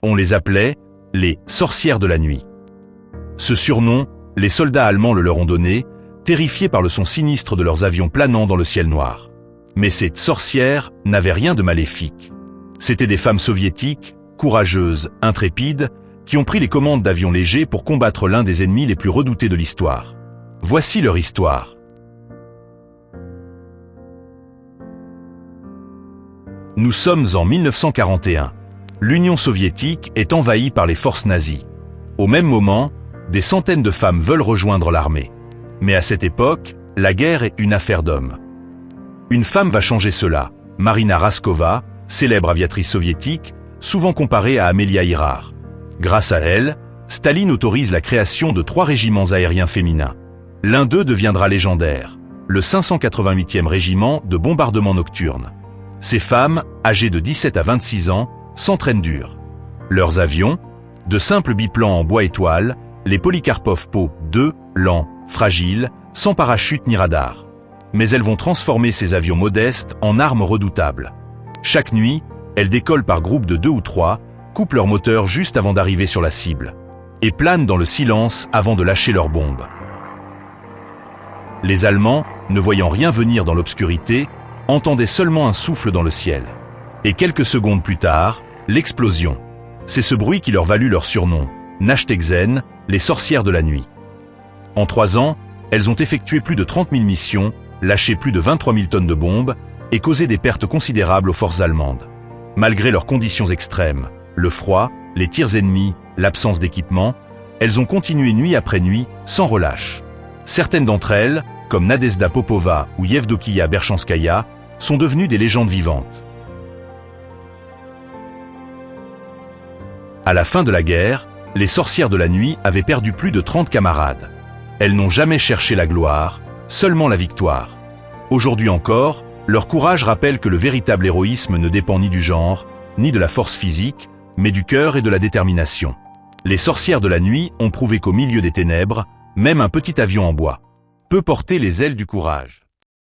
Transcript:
On les appelait les « sorcières de la nuit ». Ce surnom, les soldats allemands le leur ont donné, terrifiés par le son sinistre de leurs avions planant dans le ciel noir. Mais ces sorcières n'avaient rien de maléfique. C'étaient des femmes soviétiques, courageuses, intrépides, qui ont pris les commandes d'avions légers pour combattre l'un des ennemis les plus redoutés de l'histoire. Voici leur histoire. Nous sommes en 1941. L'Union soviétique est envahie par les forces nazies. Au même moment, des centaines de femmes veulent rejoindre l'armée. Mais à cette époque, la guerre est une affaire d'hommes. Une femme va changer cela, Marina Raskova, célèbre aviatrice soviétique, souvent comparée à Amelia Earhart. Grâce à elle, Staline autorise la création de 3 régiments aériens féminins. L'un d'eux deviendra légendaire, le 588e régiment de bombardement nocturne. Ces femmes, âgées de 17 à 26 ans, s'entraînent dur. Leurs avions, de simples biplans en bois étoile, les Polikarpov Po-2, lents, fragiles, sans parachute ni radar. Mais elles vont transformer ces avions modestes en armes redoutables. Chaque nuit, elles décollent par groupes de 2 ou 3, coupent leur moteur juste avant d'arriver sur la cible, et planent dans le silence avant de lâcher leurs bombes. Les Allemands, ne voyant rien venir dans l'obscurité, entendaient seulement un souffle dans le ciel. Et quelques secondes plus tard, l'explosion. C'est ce bruit qui leur valut leur surnom, Nachtegzen, les sorcières de la nuit. En 3 ans, elles ont effectué plus de 30 000 missions, lâché plus de 23 000 tonnes de bombes et causé des pertes considérables aux forces allemandes. Malgré leurs conditions extrêmes, le froid, les tirs ennemis, l'absence d'équipement, elles ont continué nuit après nuit, sans relâche. Certaines d'entre elles, comme Nadezhda Popova ou Yevdokiya Berchanskaya, sont devenues des légendes vivantes. À la fin de la guerre, les sorcières de la nuit avaient perdu plus de 30 camarades. Elles n'ont jamais cherché la gloire, seulement la victoire. Aujourd'hui encore, leur courage rappelle que le véritable héroïsme ne dépend ni du genre, ni de la force physique, mais du cœur et de la détermination. Les sorcières de la nuit ont prouvé qu'au milieu des ténèbres, même un petit avion en bois peut porter les ailes du courage.